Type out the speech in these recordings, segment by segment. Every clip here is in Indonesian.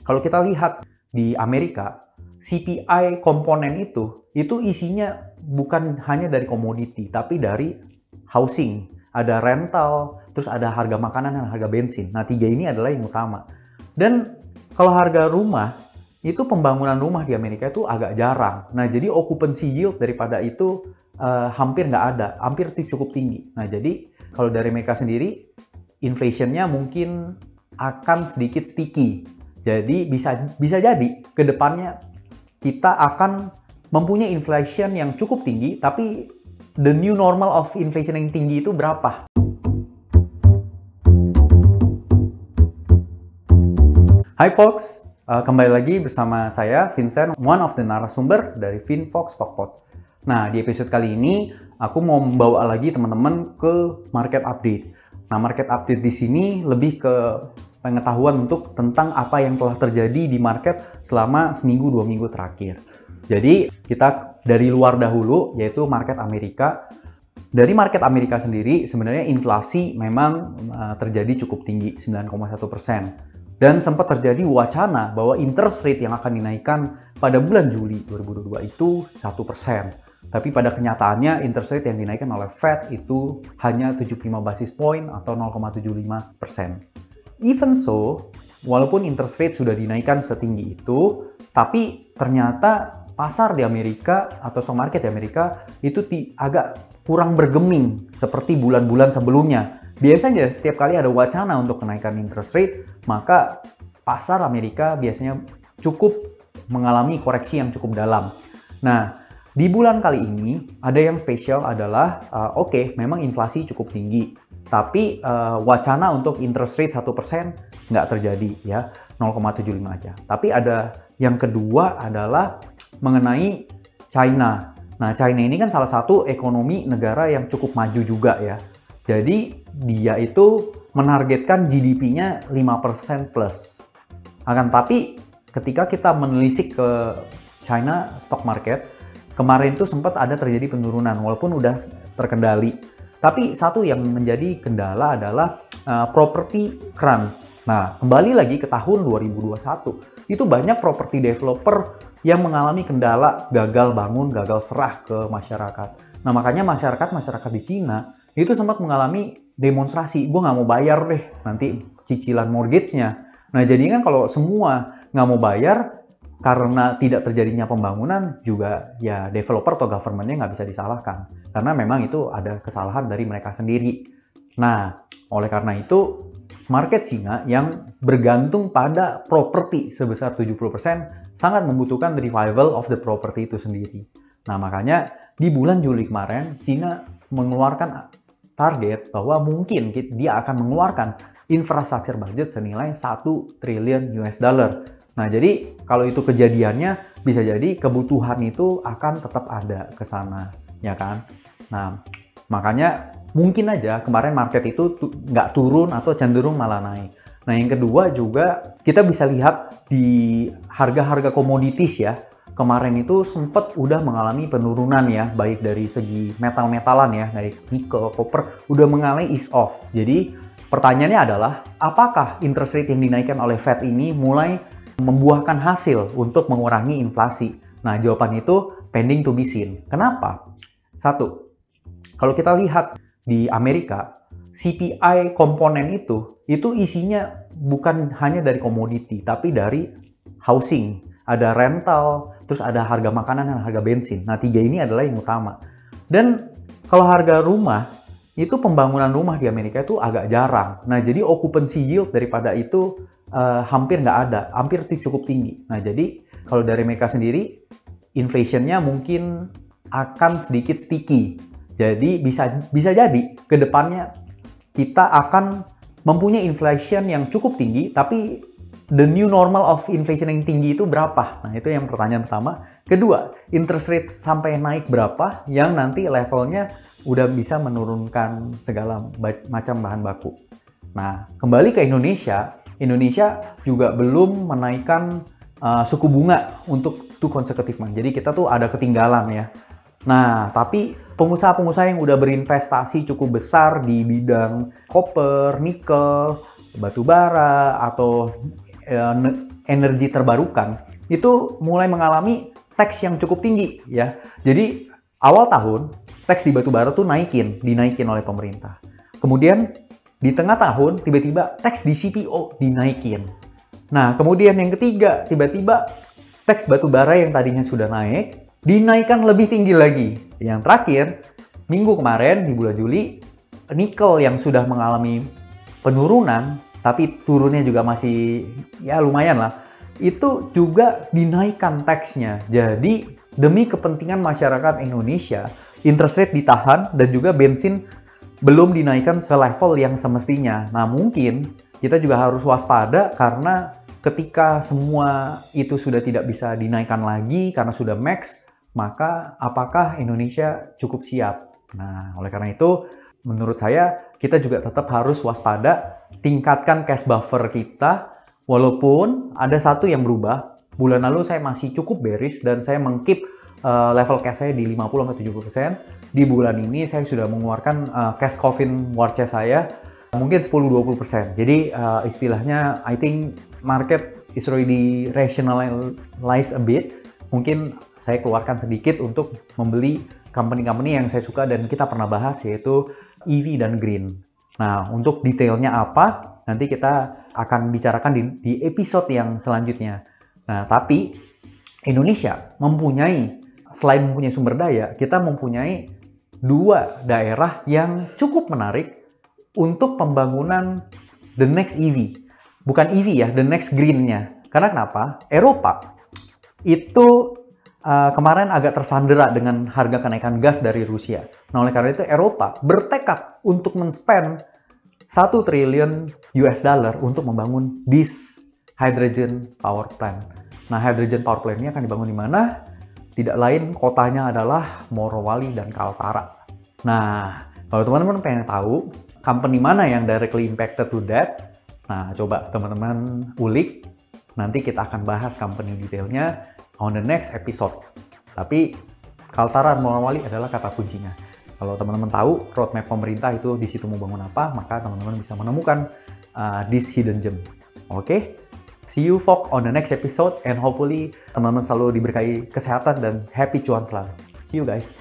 Kalau kita lihat di Amerika, CPI komponen itu isinya bukan hanya dari komoditi, tapi dari housing, ada rental, terus ada harga makanan dan harga bensin. Nah, tiga ini adalah yang utama. Dan kalau harga rumah, itu pembangunan rumah di Amerika itu agak jarang. Nah, jadi occupancy yield daripada itu hampir nggak ada, hampir cukup tinggi. Nah, jadi kalau dari mereka sendiri, inflation-nya mungkin akan sedikit sticky. Jadi bisa jadi ke depannya kita akan mempunyai inflation yang cukup tinggi, tapi the new normal of inflation yang tinggi itu berapa? Hai folks, kembali lagi bersama saya Vincent, one of the narasumber dari VinFox Stockpot. Nah, di episode kali ini aku mau membawa lagi teman-teman ke market update. Nah, market update di sini lebih ke pengetahuan tentang apa yang telah terjadi di market selama seminggu 2 minggu terakhir. Jadi kita dari luar dahulu, yaitu market Amerika. Dari market Amerika sendiri sebenarnya inflasi memang terjadi cukup tinggi, 9,1%. Dan sempat terjadi wacana bahwa interest rate yang akan dinaikkan pada bulan Juli 2022 itu 1%. Tapi pada kenyataannya interest rate yang dinaikkan oleh Fed itu hanya 75 basis point atau 0,75%. Even so, walaupun interest rate sudah dinaikkan setinggi itu, tapi ternyata pasar di Amerika atau stock market di Amerika itu agak kurang bergeming seperti bulan-bulan sebelumnya. Biasanya setiap kali ada wacana untuk kenaikan interest rate, maka pasar Amerika biasanya cukup mengalami koreksi yang cukup dalam. Nah, di bulan kali ini ada yang spesial adalah oke, memang inflasi cukup tinggi, tapi wacana untuk interest rate 1% nggak terjadi ya, 0,75 aja. Tapi ada yang kedua adalah mengenai China. Nah, China ini kan salah satu ekonomi negara yang cukup maju juga ya. Jadi dia itu menargetkan GDP-nya 5% plus. Akan tapi ketika kita menelisik ke China stock market, kemarin itu sempat ada terjadi penurunan walaupun udah terkendali. Tapi satu yang menjadi kendala adalah property crunch. Nah, kembali lagi ke tahun 2021, itu banyak property developer yang mengalami kendala gagal bangun, gagal serah ke masyarakat. Nah, makanya masyarakat di Cina itu sempat mengalami demonstrasi. Gue nggak mau bayar deh nanti cicilan mortgage-nya. Nah, jadi kan kalau semua nggak mau bayar karena tidak terjadinya pembangunan, juga ya developer atau government-nya nggak bisa disalahkan. Karena memang itu ada kesalahan dari mereka sendiri. Nah, oleh karena itu, market Cina yang bergantung pada properti sebesar 70% sangat membutuhkan revival of the property itu sendiri. Nah, makanya di bulan Juli kemarin, Cina mengeluarkan target bahwa mungkin dia akan mengeluarkan infrastructure budget senilai 1 triliun US dollar. Nah, jadi kalau itu kejadiannya, bisa jadi kebutuhan itu akan tetap ada ke sana, ya kan? Nah, makanya mungkin aja kemarin market itu nggak turun atau cenderung malah naik. Nah, yang kedua juga kita bisa lihat di harga-harga komoditis ya. Kemarin itu sempat udah mengalami penurunan ya, baik dari segi metal-metalan ya, dari nikel, copper, udah mengalami ease off. Jadi pertanyaannya adalah, apakah interest rate yang dinaikkan oleh Fed ini mulai membuahkan hasil untuk mengurangi inflasi? Nah, jawaban itu pending to be seen. Kenapa? Satu, kalau kita lihat di Amerika, CPI komponen itu isinya bukan hanya dari komoditi, tapi dari housing, ada rental, terus ada harga makanan dan harga bensin. Nah, tiga ini adalah yang utama. Dan kalau harga rumah, itu pembangunan rumah di Amerika itu agak jarang. Nah, jadi occupancy yield daripada itu hampir nggak ada, hampir cukup tinggi. Nah, jadi kalau dari mereka sendiri, inflation-nya mungkin akan sedikit sticky. Jadi bisa jadi ke depannya kita akan mempunyai inflation yang cukup tinggi, tapi the new normal of inflation yang tinggi itu berapa? Nah, itu yang pertanyaan pertama. Kedua, interest rate sampai naik berapa yang nanti levelnya udah bisa menurunkan segala macam bahan baku. Nah, kembali ke Indonesia juga belum menaikkan suku bunga untuk 2 consecutive months. Jadi kita tuh ada ketinggalan ya. Nah, tapi pengusaha-pengusaha yang udah berinvestasi cukup besar di bidang copper, nikel, batu bara, atau energi terbarukan itu mulai mengalami tax yang cukup tinggi ya. Jadi awal tahun tax di batu bara tuh dinaikin oleh pemerintah. Kemudian di tengah tahun tiba-tiba tax di CPO dinaikin. Nah, kemudian yang ketiga tiba-tiba tax batu bara yang tadinya sudah naik dinaikkan lebih tinggi lagi. Yang terakhir, minggu kemarin di bulan Juli, nikel yang sudah mengalami penurunan, tapi turunnya juga masih ya lumayan lah, itu juga dinaikkan tax-nya. Jadi demi kepentingan masyarakat Indonesia, interest rate ditahan dan juga bensin belum dinaikkan selevel yang semestinya. Nah, mungkin kita juga harus waspada karena ketika semua itu sudah tidak bisa dinaikkan lagi karena sudah max, maka apakah Indonesia cukup siap? Nah, oleh karena itu, menurut saya kita juga tetap harus waspada, tingkatkan cash buffer kita, walaupun ada satu yang berubah. Bulan lalu saya masih cukup bearish dan saya mengkeep level cash saya di 50-70%. Di bulan ini saya sudah mengeluarkan cash coffin war chest saya mungkin 10-20%. Jadi istilahnya I think market is already rationalize a bit. Mungkin saya keluarkan sedikit untuk membeli company-company yang saya suka dan kita pernah bahas, yaitu EV dan green. Nah, untuk detailnya apa, nanti kita akan bicarakan di episode yang selanjutnya. Nah, tapi Indonesia selain mempunyai sumber daya, kita mempunyai dua daerah yang cukup menarik untuk pembangunan the next EV. Bukan EV ya, the next green-nya. Karena kenapa? Eropa itu kemarin agak tersandera dengan harga kenaikan gas dari Rusia. Nah, oleh karena itu Eropa bertekad untuk men-spend 1 triliun US dollar untuk membangun this hydrogen power plant. Nah, hydrogen power plant ini akan dibangun di mana? Tidak lain kotanya adalah Morowali dan Kaltara. Nah, kalau teman-teman pengen tahu company mana yang directly impacted to that, nah coba teman-teman ulik. Nanti kita akan bahas company detailnya on the next episode. Tapi Kaltara dan Morowali adalah kata kuncinya. Kalau teman-teman tahu roadmap pemerintah itu di situ mau bangun apa, maka teman-teman bisa menemukan this hidden gem. Oke? See you folks on the next episode and hopefully teman-teman selalu diberkahi kesehatan dan happy cuan selalu. See you guys.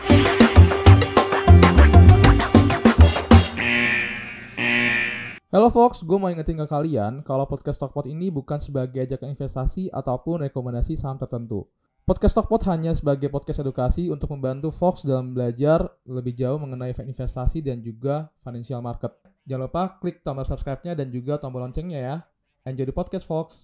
Halo Fox, gue mau ingetin ke kalian kalau podcast Stockpot ini bukan sebagai ajakan investasi ataupun rekomendasi saham tertentu. Podcast Stockpot hanya sebagai podcast edukasi untuk membantu Fox dalam belajar lebih jauh mengenai investasi dan juga financial market. Jangan lupa klik tombol subscribe-nya dan juga tombol loncengnya ya. Enjoy the podcast, Fox!